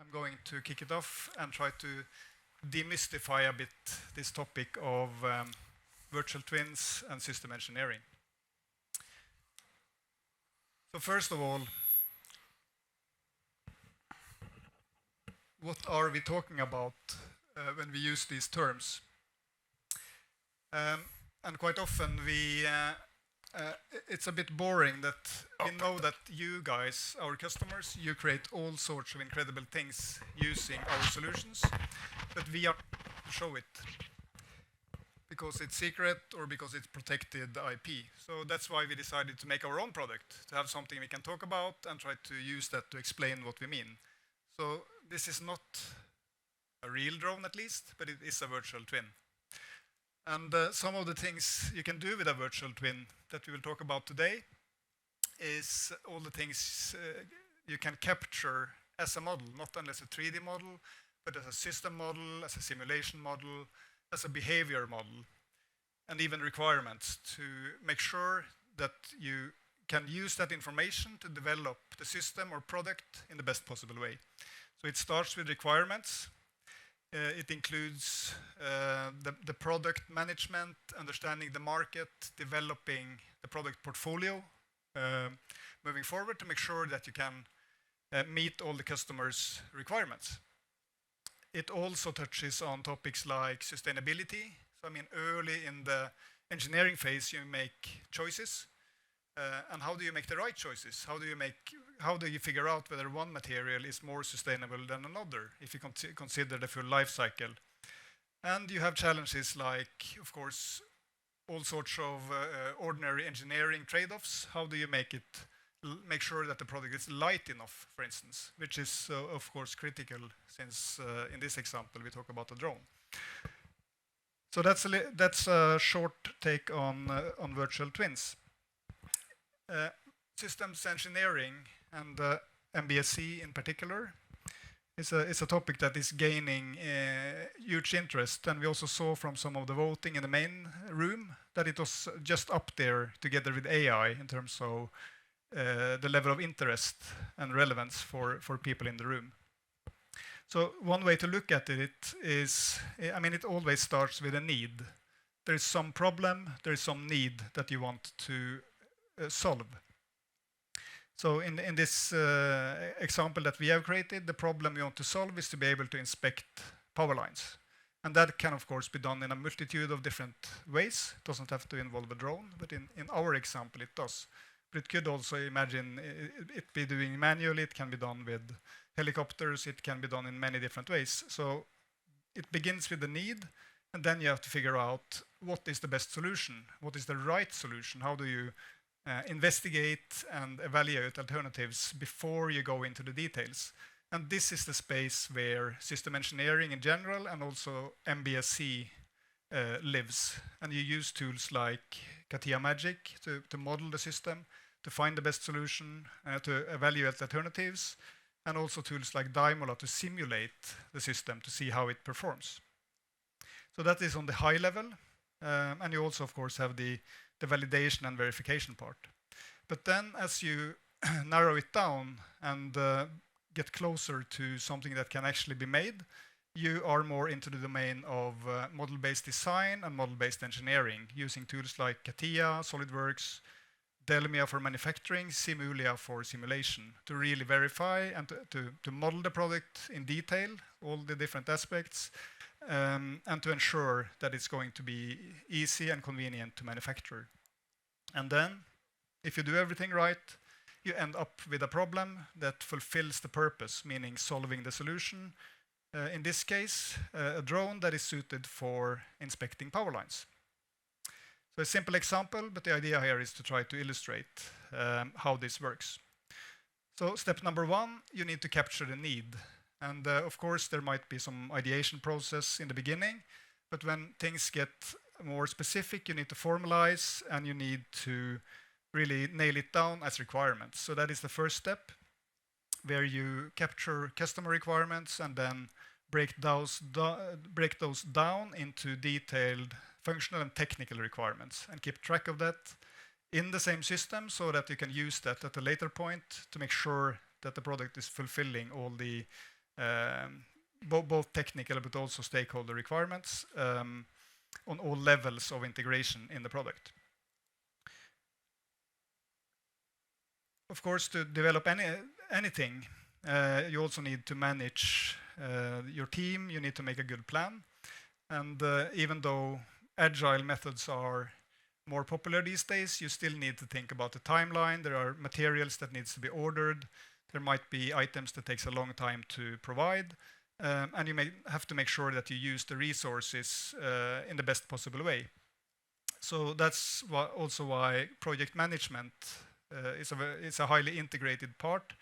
I'm going to kick it off and try to demystify a bit this topic of virtual twins and system engineering. So first of all, what are we talking about when we use these terms? And quite often it's a bit boring that we know that you guys, our customers, you create all sorts of incredible things using our solutions, but we are not to show it because it's secret or because it's protected IP. So that's why we decided to make our own product, to have something we can talk about and try to use that to explain what we mean. So this is not a real drone at least, but it is a virtual twin. And some of the things you can do with a virtual twin that we will talk about today is all the things you can capture as a model, not only as a 3D model, but as a system model, as a simulation model, as a behavior model, and even requirements to make sure that you can use that information to develop the system or product in the best possible way. So it starts with requirements. It includes the product management, understanding the market, developing the product portfolio, moving forward to make sure that you can meet all the customers' requirements. It also touches on topics like sustainability. So I mean, early in the engineering phase, you make choices. And how do you make the right choices? How do you figure out whether one material is more sustainable than another if you consider the full life cycle? And you have challenges like, of course, all sorts of ordinary engineering trade-offs. How do you make sure that the product is light enough, for instance, which is of course critical since in this example we talk about a drone. So that's a short take on virtual twins. Systems engineering and MBSE in particular is a topic that is gaining huge interest, and we also saw from some of the voting in the main room that it was just up there together with AI in terms of the level of interest and relevance for people in the room. So one way to look at it is, I mean, it always starts with a need. There is some problem, there is some need that you want to solve. So in this example that we have created, the problem we want to solve is to be able to inspect power lines. And that can, of course, be done in a multitude of different ways. It doesn't have to involve a drone, but in our example, it does. But it could also imagine it be doing manually. It can be done with helicopters. It can be done in many different ways. So it begins with the need, and then you have to figure out what is the best solution, what is the right solution, how do you investigate and evaluate alternatives before you go into the details. And this is the space where system engineering in general and also MBSE lives. And you use tools like CATIA Magic to model the system, to find the best solution, to evaluate alternatives, and also tools like Daimola to simulate the system to see how it performs. So that is on the high level. And you also, of course, have the validation and verification part. But then as you narrow it down and get closer to something that can actually be made, you are more into the domain of model-based design and model-based engineering, using tools like CATIA, SolidWorks, Delmia for manufacturing, Simulia for simulation, to really verify and to model the product in detail, all the different aspects, and to ensure that it's going to be easy and convenient to manufacture. And then, if you do everything right, you end up with a problem that fulfills the purpose, meaning solving the solution. In this case, a drone that is suited for inspecting power lines. So a simple example, but the idea here is to try to illustrate how this works. So step number one, you need to capture the need. And of course, there might be some ideation process in the beginning, but when things get more specific, you need to formalize and you need to really nail it down as requirements. So that is the first step, where you capture customer requirements and then break those down into detailed functional and technical requirements and keep track of that in the same system so that you can use that at a later point to make sure that the product is fulfilling all the both technical but also stakeholder requirements on all levels of integration in the product. Of course, to develop anything, you also need to manage your team, you need to make a good plan. And even though agile methods are more popular these days, you still need to think about the timeline. There are materials that needs to be ordered. There might be items that takes a long time to provide. And you may have to make sure that you use the resources in the best possible way. So that's also why project management is a highly integrated part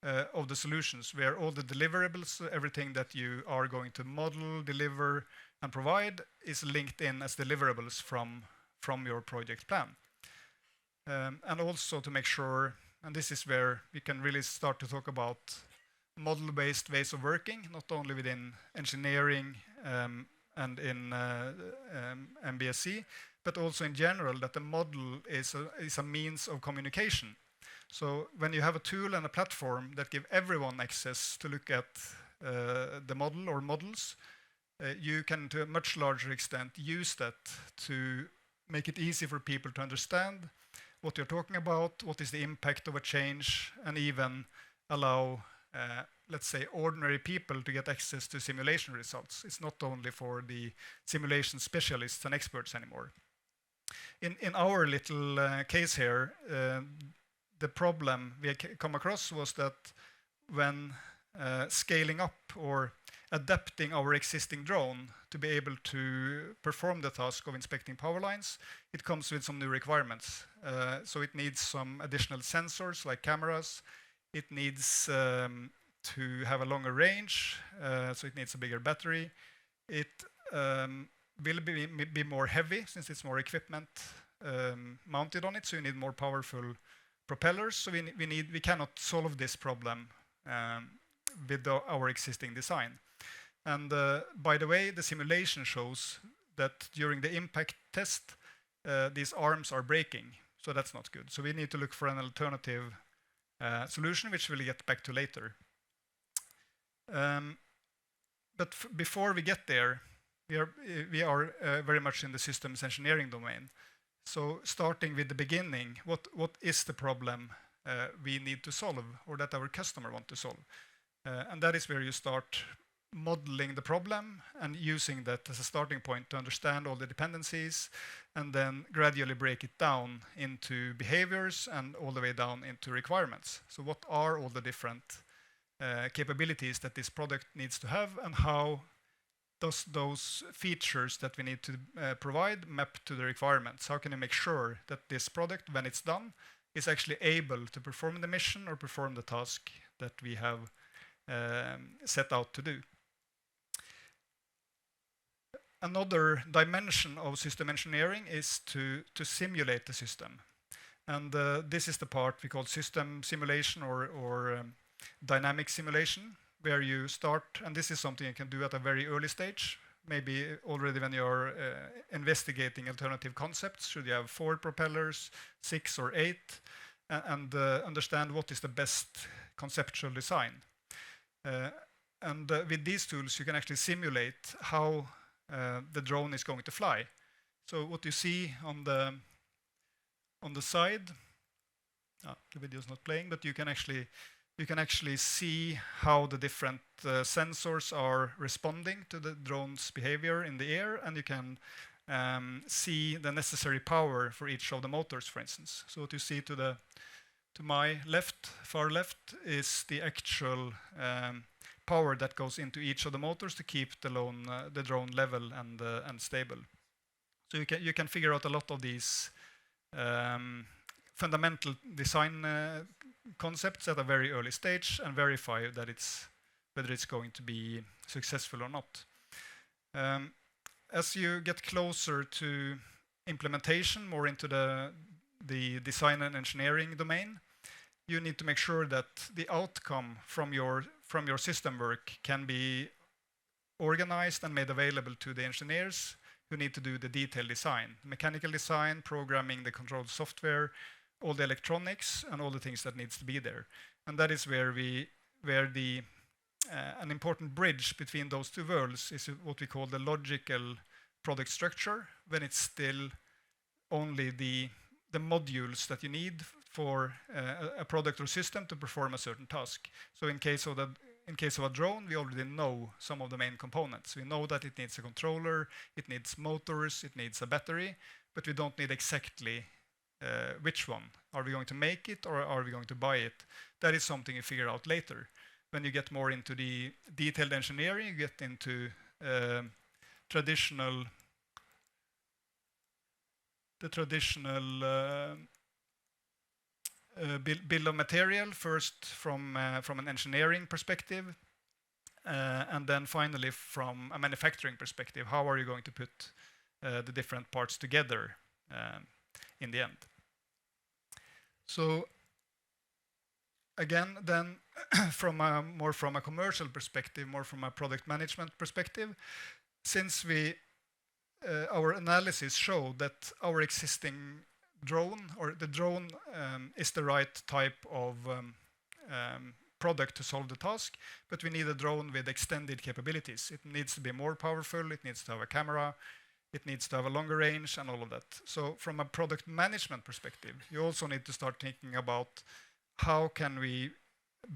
of the solutions, where all the deliverables, everything that you are going to model, deliver, and provide is linked in as deliverables from your project plan. And also to make sure, and this is where we can really start to talk about model-based ways of working, not only within engineering and in MBSE, but also in general, that the model is a means of communication. So when you have a tool and a platform that give everyone access to look at the model or models, you can, to a much larger extent, use that to make it easy for people to understand what you're talking about, what is the impact of a change, and even allow, let's say, ordinary people to get access to simulation results. It's not only for the simulation specialists and experts anymore. In our little case here, the problem we come across was that when scaling up or adapting our existing drone to be able to perform the task of inspecting power lines, it comes with some new requirements. So it needs some additional sensors like cameras. It needs to have a longer range, so it needs a bigger battery. It will be more heavy since it's more equipment mounted on it, so you need more powerful propellers. So we cannot solve this problem with our existing design. And by the way, the simulation shows that during the impact test, these arms are breaking. So that's not good. So we need to look for an alternative solution, which we'll get back to later. But before we get there, we are very much in the systems engineering domain. So starting with the beginning, what is the problem we need to solve, or that our customer want to solve? And that is where you start modeling the problem and using that as a starting point to understand all the dependencies, and then gradually break it down into behaviors and all the way down into requirements. So what are all the different capabilities that this product needs to have, and how does those features that we need to provide map to the requirements? How can you make sure that this product, when it's done, is actually able to perform the mission or perform the task that we have set out to do? Another dimension of system engineering is to simulate the system. And this is the part we call system simulation or dynamic simulation, where you start, and this is something you can do at a very early stage, maybe already when you're investigating alternative concepts. Should you have 4 propellers, 6 or 8, and understand what is the best conceptual design. And with these tools, you can actually simulate how the drone is going to fly. So what you see on the side, the video is not playing, but you can actually see how the different sensors are responding to the drone's behavior in the air, and you can see the necessary power for each of the motors, for instance. So what you see to my left, far left, is the actual power that goes into each of the motors to keep the drone level and stable. So you can figure out a lot of these fundamental design concepts at a very early stage and verify that whether it's going to be successful or not. As you get closer to implementation, more into the design and engineering domain, you need to make sure that the outcome from your system work can be organized and made available to the engineers who need to do the detailed design, mechanical design, programming, the control software, all the electronics, and all the things that needs to be there. And that is where the an important bridge between those two worlds is what we call the logical product structure, when it's still only the modules that you need for a product or system to perform a certain task. So in case of a drone, we already know some of the main components. We know that it needs a controller, it needs motors, it needs a battery, but we don't need exactly which one. Are we going to make it or are we going to buy it? That is something you figure out later. When you get more into the detailed engineering, you get into traditional bill of material, first from an engineering perspective, and then finally from a manufacturing perspective. How are you going to put the different parts together in the end? So again, then more from a commercial perspective, more from a product management perspective, since our analysis showed that our existing drone, or the drone is the right type of product to solve the task, but we need a drone with extended capabilities. It needs to be more powerful, it needs to have a camera, it needs to have a longer range and all of that. So from a product management perspective, you also need to start thinking about how can we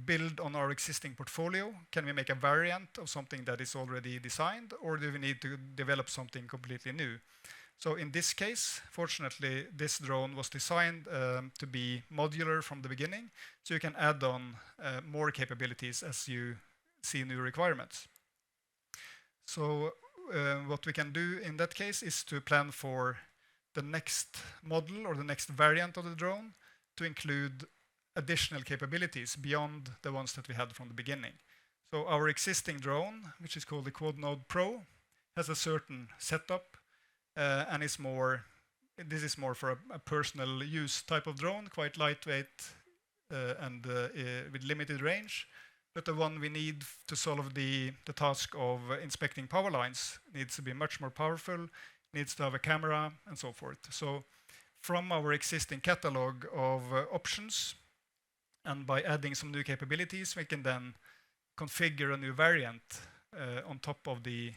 build on our existing portfolio? Can we make a variant of something that is already designed, or do we need to develop something completely new? So in this case, fortunately, this drone was designed to be modular from the beginning, so you can add on more capabilities as you see new requirements. So what we can do in that case is to plan for the next model or the next variant of the drone to include additional capabilities beyond the ones that we had from the beginning. So our existing drone, which is called the Quad Node Pro, has a certain setup, and this is more for a personal use type of drone, quite lightweight and with limited range. But the one we need to solve the task of inspecting power lines needs to be much more powerful, needs to have a camera, and so forth. So from our existing catalog of options, and by adding some new capabilities, we can then configure a new variant on top of the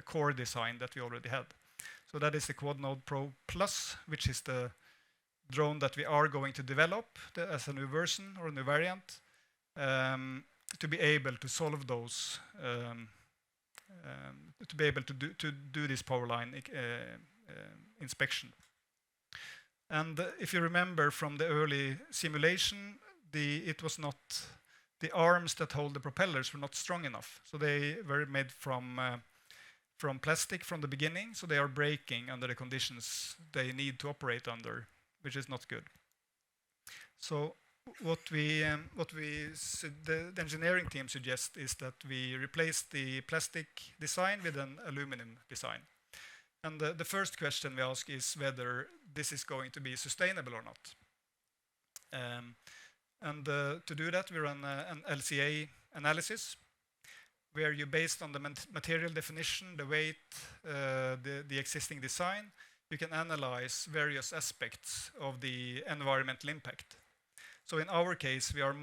core design that we already had. So that is the Quad Node Pro Plus, which is the drone that we are going to develop as a new version or a new variant, to be able to solve those, to be able to do this power line inspection. And if you remember from the early simulation, it was not the arms that hold the propellers were not strong enough, so they were made from plastic from the beginning, so they are breaking under the conditions they need to operate under, which is not good. So the engineering team suggests is that we replace the plastic design with an aluminum design. And the first question we ask is whether this is going to be sustainable or not. To do that, we run an LCA analysis, where you, based on the material definition, the weight, the existing design, you can analyze various aspects of the environmental impact. So in our case, we are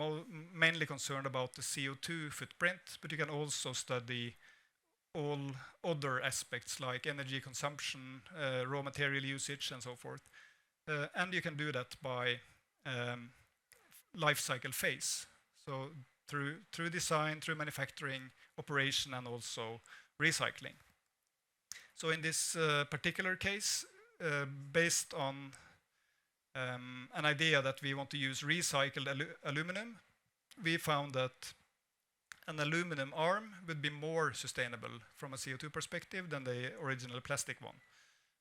mainly concerned about the CO2 footprint, but you can also study all other aspects like energy consumption, raw material usage, and so forth. And you can do that by life cycle phase. So through design, through manufacturing, operation, and also recycling. So in this particular case, based on an idea that we want to use recycled aluminum, we found that an aluminum arm would be more sustainable from a CO2 perspective than the original plastic one.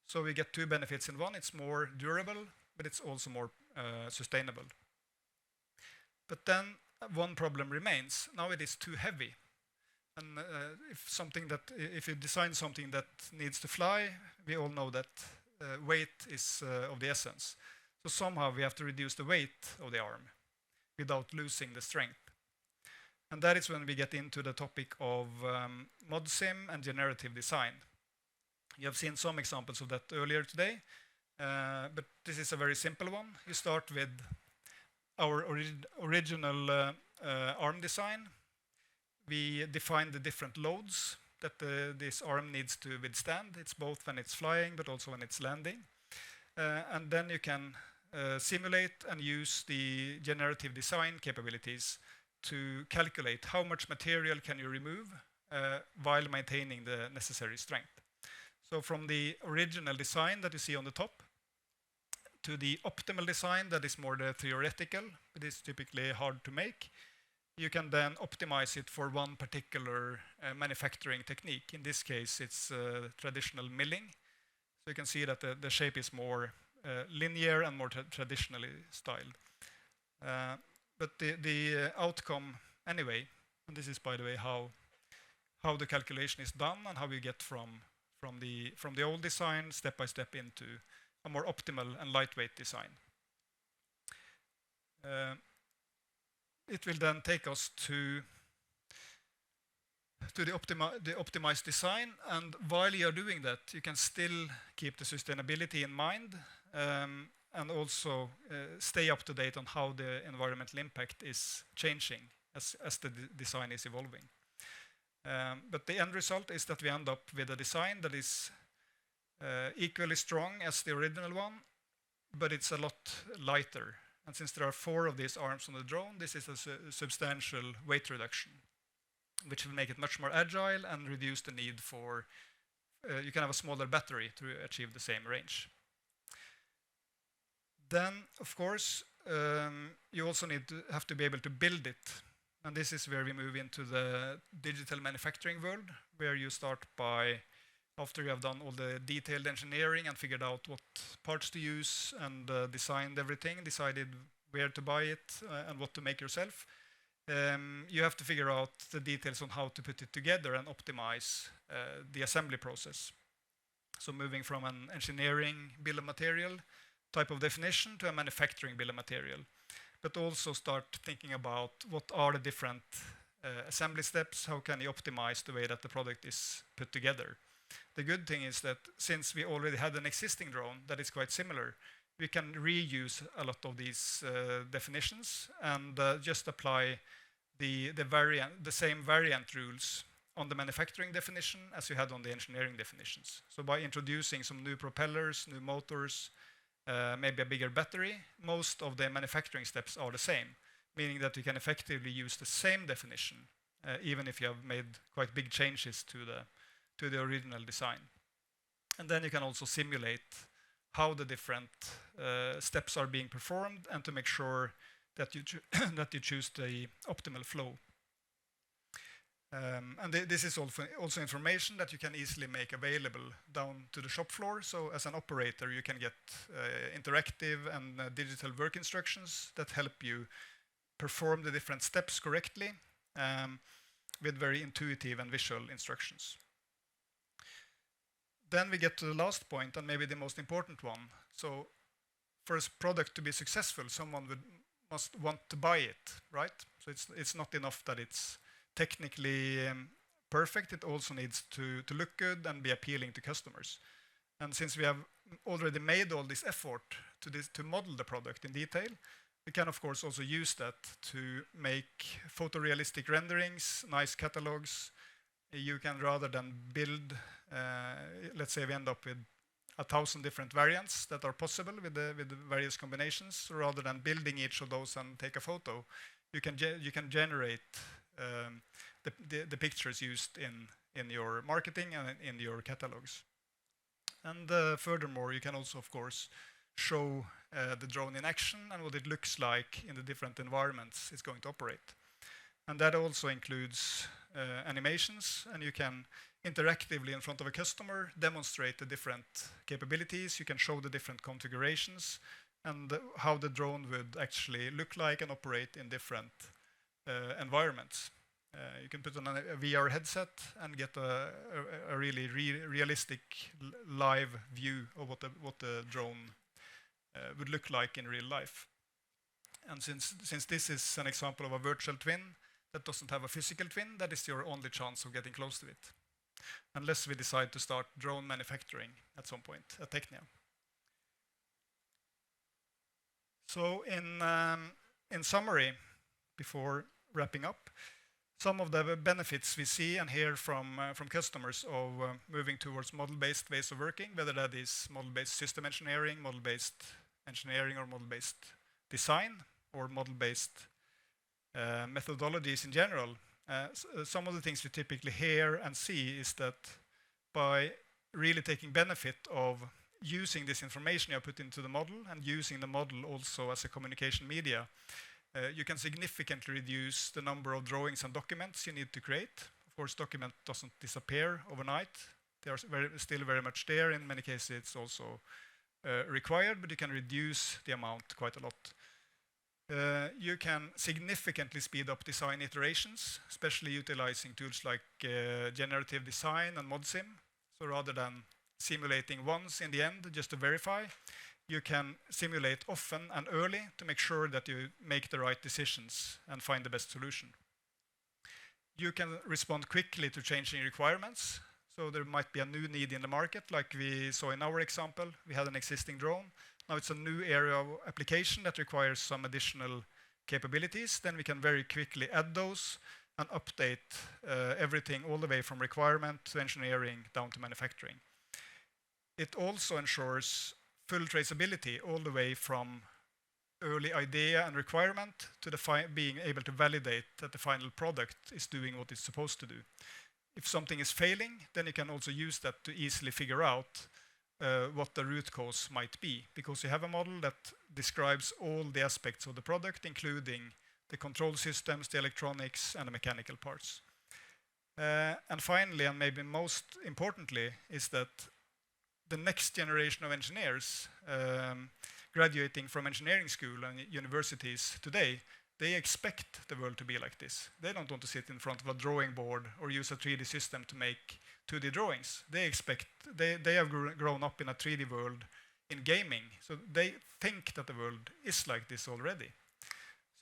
So we get two benefits in one. It's more durable, but it's also more sustainable. But then one problem remains. Now it is too heavy. And if you design something that needs to fly, we all know that weight is of the essence. So somehow we have to reduce the weight of the arm without losing the strength. And that is when we get into the topic of ModSim and generative design. You have seen some examples of that earlier today, but this is a very simple one. You start with our original arm design. we define the different loads that this arm needs to withstand. It's both when it's flying, but also when it's landing. And then you can simulate and use the generative design capabilities to calculate how much material can you remove while maintaining the necessary strength. So from the original design that you see on the top to the optimal design that is more the theoretical, it is typically hard to make, you can then optimize it for one particular manufacturing technique. In this case, it's traditional milling. So you can see that the shape is more linear and more traditionally styled. But the outcome anyway, and this is by the way how the calculation is done and how we get from the old design step by step into a more optimal and lightweight design. It will then take us to the optimized design, and while you're doing that, you can still keep the sustainability in mind and also stay up to date on how the environmental impact is changing as the design is evolving. But the end result is that we end up with a design that is equally strong as the original one, but it's a lot lighter. And since there are 4 of these arms on the drone, this is a substantial weight reduction, which will make it much more agile and reduce the need for, you can have a smaller battery to achieve the same range. Then, of course, you also have to be able to build it. And this is where we move into the digital manufacturing world, where you start by, after you have done all the detailed engineering and figured out what parts to use and designed everything, decided where to buy it and what to make yourself, you have to figure out the details on how to put it together and optimize the assembly process. So moving from an engineering bill of material type of definition to a manufacturing bill of material, but also start thinking about what are the different assembly steps, how can you optimize the way that the product is put together. The good thing is that since we already had an existing drone that is quite similar, we can reuse a lot of these definitions and just apply the same variant rules on the manufacturing definition as you had on the engineering definitions. So by introducing some new propellers, new motors, maybe a bigger battery, most of the manufacturing steps are the same, meaning that you can effectively use the same definition, even if you have made quite big changes to the original design. And then you can also simulate how the different steps are being performed and to make sure that you that you choose the optimal flow. And this is also information that you can easily make available down to the shop floor. So as an operator, you can get interactive and digital work instructions that help you perform the different steps correctly with very intuitive and visual instructions. Then we get to the last point, and maybe the most important one. So for a product to be successful, someone must want to buy it, right? So it's not enough that it's technically perfect, it also needs to look good and be appealing to customers. And since we have already made all this effort to model the product in detail, we can of course also use that to make photorealistic renderings, nice catalogs. You can, rather than build, let's say we end up with 1,000 different variants that are possible with the various combinations, rather than building each of those and take a photo, you can generate the pictures used in your marketing and in your catalogs. And furthermore, you can also, of course, show the drone in action and what it looks like in the different environments it's going to operate. And that also includes animations, and you can interactively in front of a customer demonstrate the different capabilities. You can show the different configurations and how the drone would actually look like and operate in different environments. You can put on a VR headset and get a really realistic live view of what the drone would look like in real life. And since this is an example of a virtual twin that doesn't have a physical twin, that is your only chance of getting close to it, unless we decide to start drone manufacturing at some point at TECHNIA. So in summary, before wrapping up, some of the benefits we see and hear from customers of moving towards model-based ways of working, whether that is model-based system engineering, model-based engineering, or model-based design, or model-based methodologies in general. Some of the things we typically hear and see is that by really taking benefit of using this information you have put into the model and using the model also as a communication media, you can significantly reduce the number of drawings and documents you need to create. Of course, document doesn't disappear overnight. They are still very much there. In many cases, it's also required, but you can reduce the amount quite a lot. You can significantly speed up design iterations, especially utilizing tools like generative design and ModSim. So rather than simulating once in the end just to verify, you can simulate often and early to make sure that you make the right decisions and find the best solution. You can respond quickly to changing requirements. So there might be a new need in the market, like we saw in our example. We had an existing drone. Now it's a new area of application that requires some additional capabilities. Then we can very quickly add those and update everything all the way from requirement to engineering down to manufacturing. It also ensures full traceability all the way from early idea and requirement to the being able to validate that the final product is doing what it's supposed to do. If something is failing, then you can also use that to easily figure out what the root cause might be, because you have a model that describes all the aspects of the product, including the control systems, the electronics, and the mechanical parts. And finally, and maybe most importantly, is that the next generation of engineers graduating from engineering school and universities today, they expect the world to be like this. They don't want to sit in front of a drawing board or use a 3D system to make 2D drawings. They have grown up in a 3D world in gaming, so they think that the world is like this already.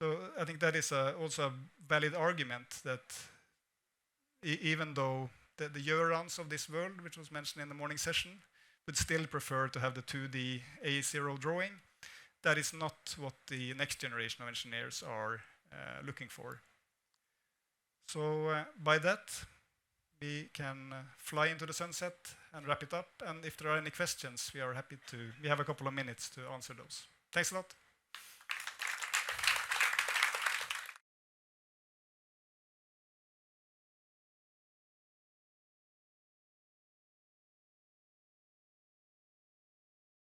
So I think that is also a valid argument that even though the Eurans of this world, which was mentioned in the morning session, would still prefer to have the 2D A0 drawing, that is not what the next generation of engineers are looking for. So by that, we can fly into the sunset and wrap it up. And if there are any questions, we are happy to. We have a couple of minutes to answer those. Thanks a lot.